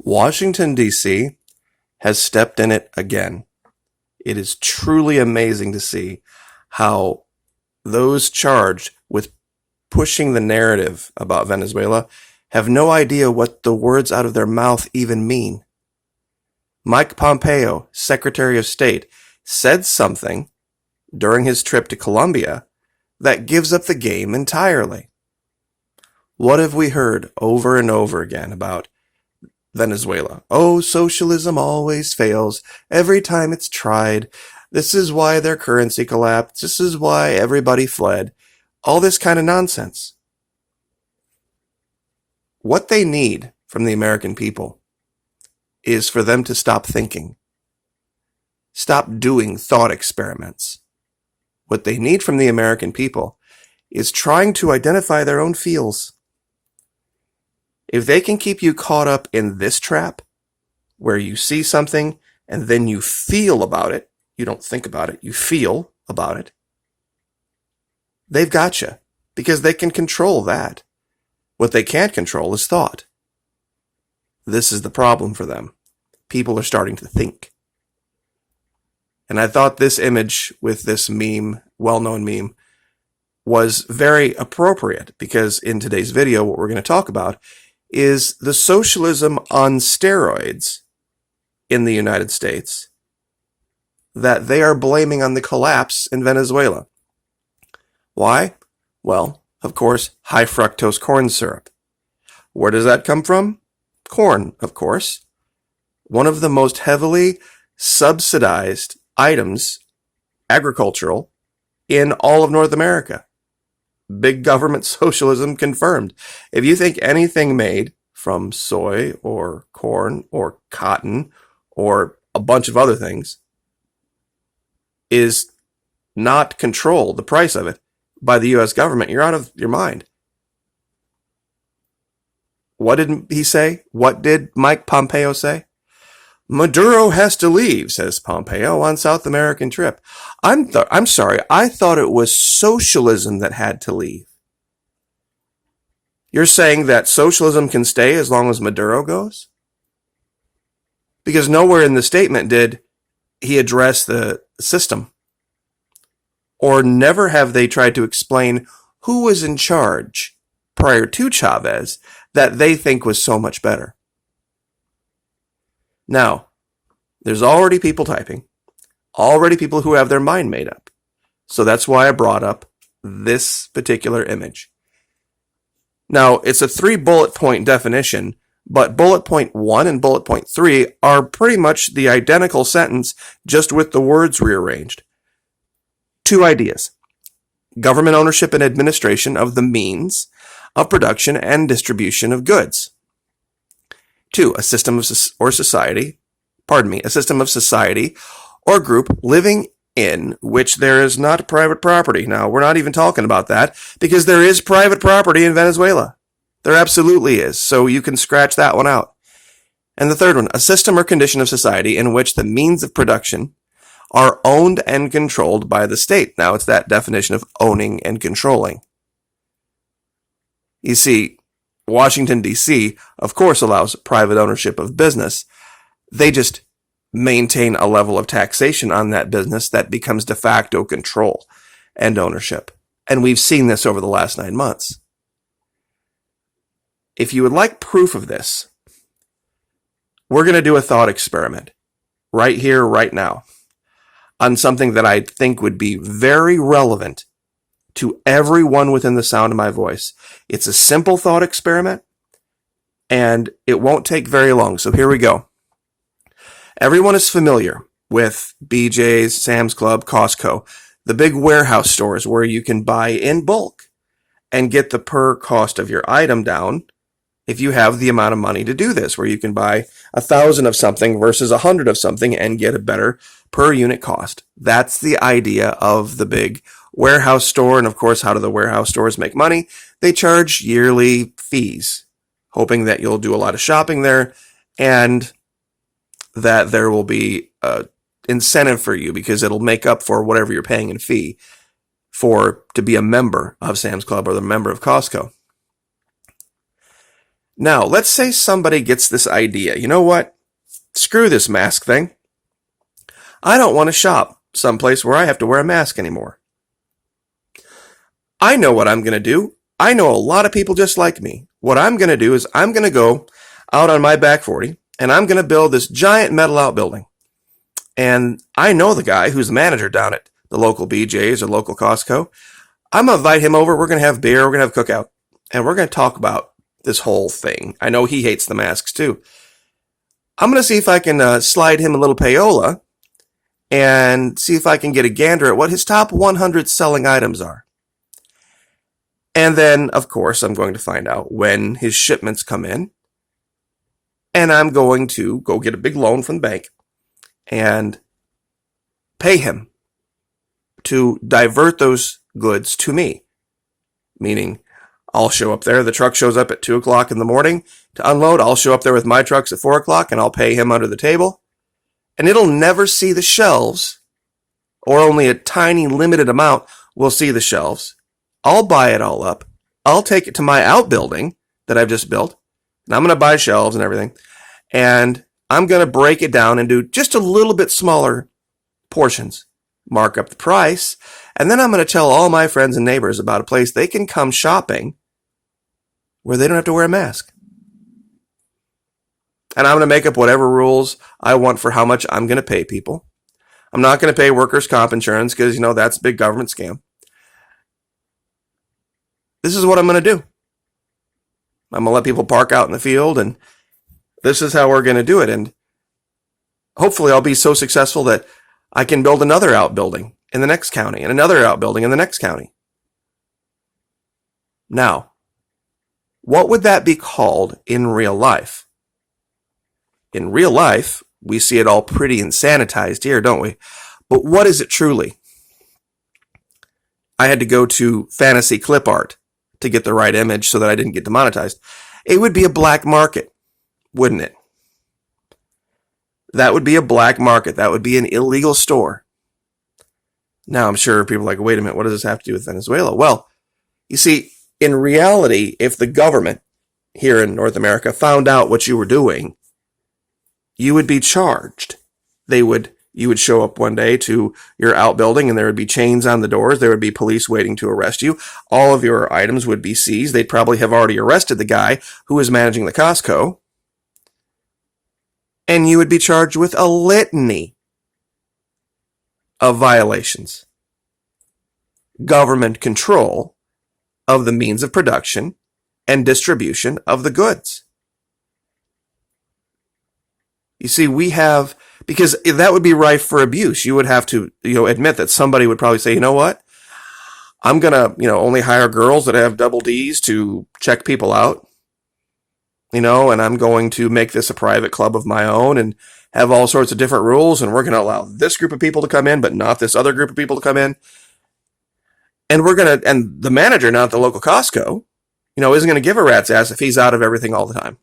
Washington, D.C. has stepped in it again. It is truly amazing to see how those charged with pushing the narrative about Venezuela have no idea what the words out of their mouth even mean. Mike Pompeo, Secretary of State, said something during his trip to Colombia that gives up the game entirely. What have we heard over and over again about Venezuela? Oh, socialism always fails every time it's tried. This is why their currency collapsed. This is why everybody fled. All this kind of nonsense. What they need from the American people is for them to stop thinking. Stop doing thought experiments. What they need from the American people is trying to identify their own feels. If they can keep you caught up in this trap, where you see something and then you feel about it, you don't think about it, you feel about it, they've got you, because they can control that. What they can't control is thought. This is the problem for them. People are starting to think. And I thought this image with this meme, well-known meme, was very appropriate, because in today's video, what we're going to talk about is the socialism on steroids in the United States that they are blaming on the collapse in Venezuela. Why? Well, of course, high fructose corn syrup. Where does that come from? Corn, of course. One of the most heavily subsidized items, agricultural, in all of North America. Big government socialism confirmed. If you think anything made from soy or corn or cotton or a bunch of other things is not controlled, the price of it, by the U.S. government, you're out of your mind. What did he say? What did Mike Pompeo say? Maduro has to leave, says Pompeo on South American trip. I'm sorry, I thought it was socialism that had to leave. You're saying that socialism can stay as long as Maduro goes? Because nowhere in the statement did he address the system. Or never have they tried to explain who was in charge prior to Chavez that they think was so much better. Now, there's already people typing, already people who have their mind made up. So that's why I brought up this particular image. Now, it's a 3-bullet point definition, but bullet point 1 and bullet point 3 are pretty much the identical sentence, just with the words rearranged. 2 ideas: government ownership and administration of the means of production and distribution of goods. 2, a system of society or group living in which there is not private property. Now, we're not even talking about that, because there is private property in Venezuela. There absolutely is. So you can scratch that one out. And the 3rd one, a system or condition of society in which the means of production are owned and controlled by the state. Now, it's that definition of owning and controlling. You see, Washington, D.C., of course, allows private ownership of business. They just maintain a level of taxation on that business that becomes de facto control and ownership. And we've seen this over the last 9 months. If you would like proof of this, we're going to do a thought experiment right here, right now, on something that I think would be very relevant to everyone within the sound of my voice. It's a simple thought experiment, and it won't take very long. So here we go. Everyone is familiar with BJ's, Sam's Club, Costco, the big warehouse stores where you can buy in bulk and get the per cost of your item down if you have the amount of money to do this, where you can buy 1,000 of something versus 100 of something and get a better per unit cost. That's the idea of the big warehouse store. And of course, how do the warehouse stores make money? They charge yearly fees, hoping that you'll do a lot of shopping there and that there will be an incentive for you, because it'll make up for whatever you're paying in fee to be a member of Sam's Club or the member of Costco. Now, let's say somebody gets this idea. You know what? Screw this mask thing. I don't want to shop someplace where I have to wear a mask anymore. I know what I'm going to do. I know a lot of people just like me. What I'm going to do is I'm going to go out on my back 40 and I'm going to build this giant metal outbuilding. And I know the guy who's the manager down at the local BJ's or local Costco. I'm going to invite him over. We're going to have beer. We're going to have cookout. And we're going to talk about this whole thing. I know he hates the masks too. I'm going to see if I can slide him a little payola and see if I can get a gander at what his top 100 selling items are. And then, of course, I'm going to find out when his shipments come in. And I'm going to go get a big loan from the bank and pay him to divert those goods to me. Meaning, I'll show up there. The truck shows up at 2 o'clock in the morning to unload. I'll show up there with my trucks at 4 o'clock and I'll pay him under the table. And it'll never see the shelves, or only a tiny limited amount will see the shelves. I'll buy it all up. I'll take it to my outbuilding that I've just built. And I'm going to buy shelves and everything. And I'm going to break it down into just a little bit smaller portions. Mark up the price. And then I'm going to tell all my friends and neighbors about a place they can come shopping where they don't have to wear a mask. And I'm going to make up whatever rules I want for how much I'm going to pay people. I'm not going to pay workers' comp insurance because, that's a big government scam. This is what I'm going to do. I'm going to let people park out in the field, and this is how we're going to do it. And hopefully I'll be so successful that I can build another outbuilding in the next county and another outbuilding in the next county. Now, what would that be called in real life? In real life, we see it all pretty and sanitized here, don't we? But what is it truly? I had to go to Fantasy Clip Art to get the right image so that I didn't get demonetized. It would be a black market, wouldn't it? That would be a black market. That would be an illegal store. Now, I'm sure people are like, wait a minute, what does this have to do with Venezuela? Well, you see, in reality, if the government here in North America found out what you were doing, you would be charged. You would show up one day to your outbuilding and there would be chains on the doors. There would be police waiting to arrest you. All of your items would be seized. They'd probably have already arrested the guy who was managing the Costco. And you would be charged with a litany of violations. Government control of the means of production and distribution of the goods. You see, because that would be rife for abuse. You would have to, admit that somebody would probably say, you know what? I'm going to, only hire girls that have double D's to check people out, and I'm going to make this a private club of my own and have all sorts of different rules. And we're going to allow this group of people to come in, but not this other group of people to come in. And and the manager, not the local Costco, isn't going to give a rat's ass if he's out of everything all the time.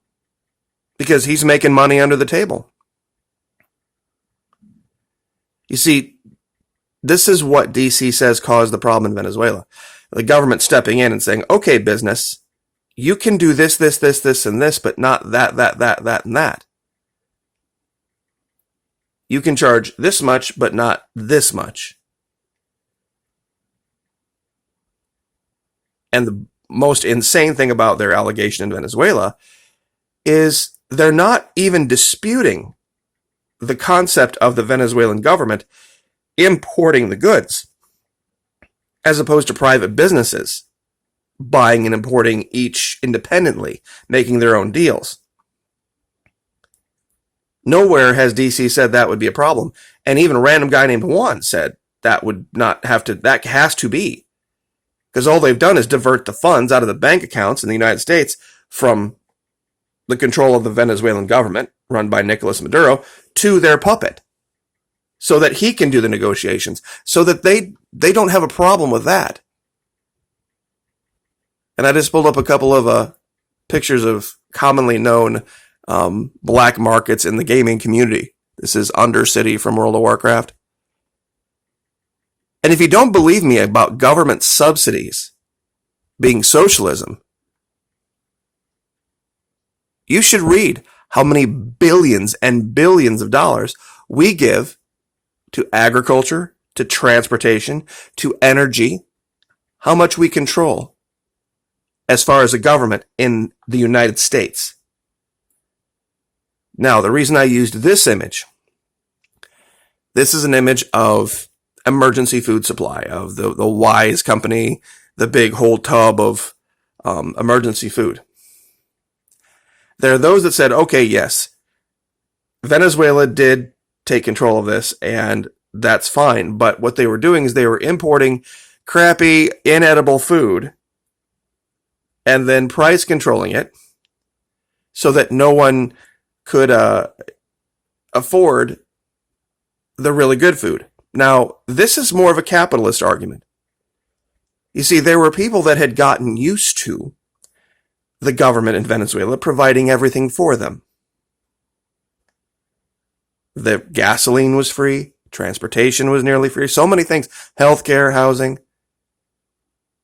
Because he's making money under the table. You see, this is what DC says caused the problem in Venezuela. The government stepping in and saying, okay, business, you can do this, this, this, this, and this, but not that, and that. You can charge this much, but not this much. And the most insane thing about their allegation in Venezuela is they're not even disputing the concept of the Venezuelan government importing the goods, as opposed to private businesses buying and importing each independently, making their own deals. Nowhere has DC said that would be a problem. And even a random guy named Juan said that has to be. Because all they've done is divert the funds out of the bank accounts in the United States from the control of the Venezuelan government, run by Nicolas Maduro, to their puppet, so that he can do the negotiations, so that they don't have a problem with that. And I just pulled up a couple of pictures of commonly known black markets in the gaming community. This is Undercity from World of Warcraft. And if you don't believe me about government subsidies being socialism, You should read how many billions and billions of dollars we give to agriculture, to transportation, to energy, how much we control as far as a government in the United States. Now, the reason I used this image, this is an image of emergency food supply, of the Wise company, the big whole tub of emergency food. There are those that said, okay, yes, Venezuela did take control of this, and that's fine. But what they were doing is they were importing crappy, inedible food and then price controlling it so that no one could afford the really good food. Now, this is more of a capitalist argument. You see, there were people that had gotten used to the government in Venezuela providing everything for them. The gasoline was free, transportation was nearly free, so many things, healthcare, housing.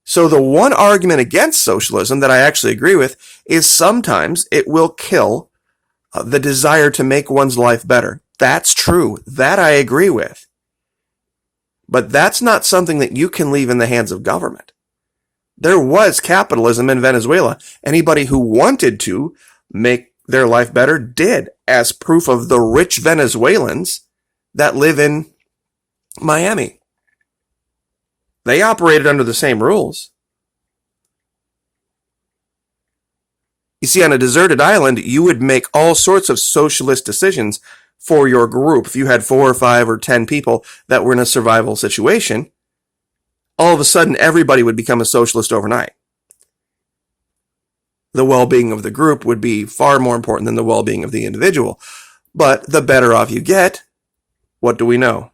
So the one argument against socialism that I actually agree with is sometimes it will kill the desire to make one's life better. That's true. That I agree with. But that's not something that you can leave in the hands of government. There was capitalism in Venezuela. Anybody who wanted to make their life better did, as proof of the rich Venezuelans that live in Miami. They operated under the same rules. You see, on a deserted island, you would make all sorts of socialist decisions for your group. If you had 4 or 5 or 10 people that were in a survival situation, all of a sudden everybody would become a socialist overnight. The well-being of the group would be far more important than the well-being of the individual. But the better off you get, what do we know?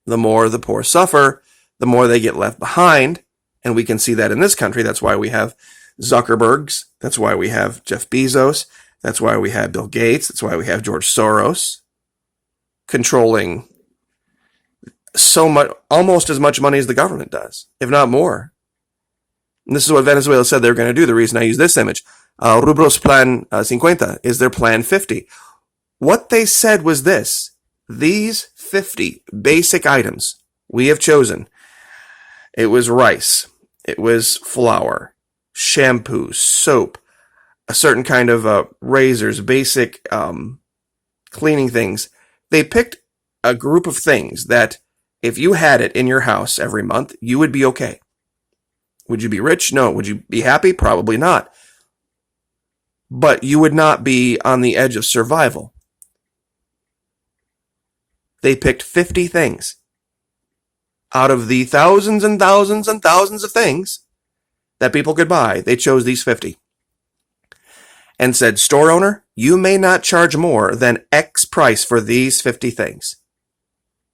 The more the poor suffer, the more they get left behind. And we can see that in this country. That's why we have Zuckerbergs. That's why we have Jeff Bezos. That's why we have Bill Gates. That's why we have George Soros controlling so much, almost as much money as the government does, if not more. And this is what Venezuela said they were going to do. The reason I use this image, Rubros Plan 50 is their Plan 50. What they said was this: these 50 basic items we have chosen. It was rice. It was flour, shampoo, soap, a certain kind of razors, basic cleaning things. They picked a group of things that if you had it in your house every month, you would be okay. Would you be rich? No. Would you be happy? Probably not. But you would not be on the edge of survival. They picked 50 things. Out of the thousands and thousands and thousands of things that people could buy, they chose these 50. And said, store owner, you may not charge more than X price for these 50 things.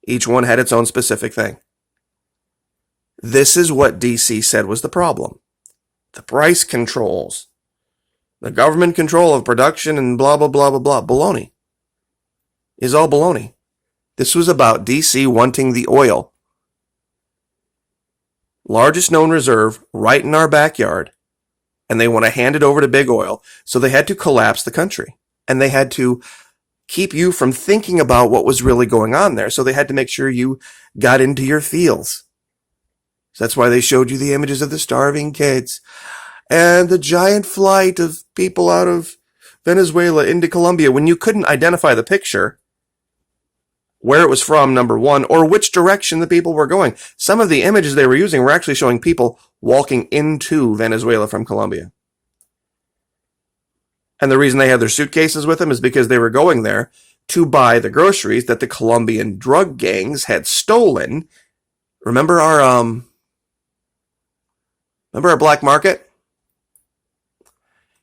Each one had its own specific thing. This is what DC said was the problem. The price controls. The government control of production and blah, blah, blah, blah, blah. Baloney. Is all baloney. This was about DC wanting the oil. Largest known reserve right in our backyard. And they want to hand it over to big oil. So they had to collapse the country. And they had to keep you from thinking about what was really going on there. So they had to make sure you got into your fields. So that's why they showed you the images of the starving kids and the giant flight of people out of Venezuela into Colombia when you couldn't identify the picture, where it was from, number one, or which direction the people were going. Some of the images they were using were actually showing people walking into Venezuela from Colombia. And the reason they had their suitcases with them is because they were going there to buy the groceries that the Colombian drug gangs had stolen. Remember our black market?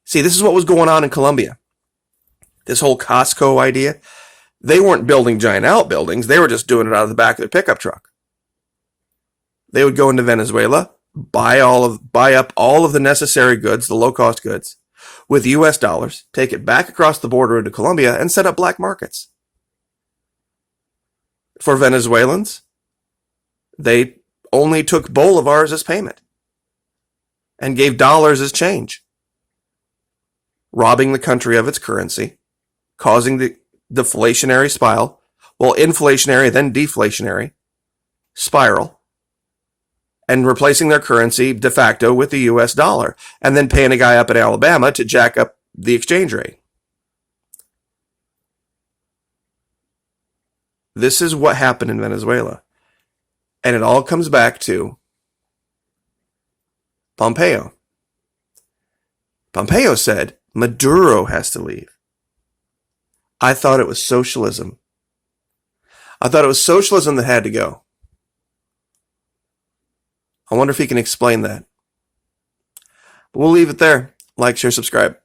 See, this is what was going on in Colombia. This whole Costco idea. They weren't building giant outbuildings. They were just doing it out of the back of their pickup truck. They would go into Venezuela, buy up all of the necessary goods, the low-cost goods, with US dollars, take it back across the border into Colombia, and set up black markets. For Venezuelans, they only took bolivars as payment and gave dollars as change. robbing the country of its currency, causing the deflationary spiral, well, inflationary, then deflationary spiral, and replacing their currency de facto with the US dollar, and then paying a guy up in Alabama to jack up the exchange rate. This is what happened in Venezuela. And it all comes back to Pompeo. Pompeo said Maduro has to leave. I thought it was socialism. I thought it was socialism that had to go. I wonder if he can explain that. But we'll leave it there. Like, share, subscribe.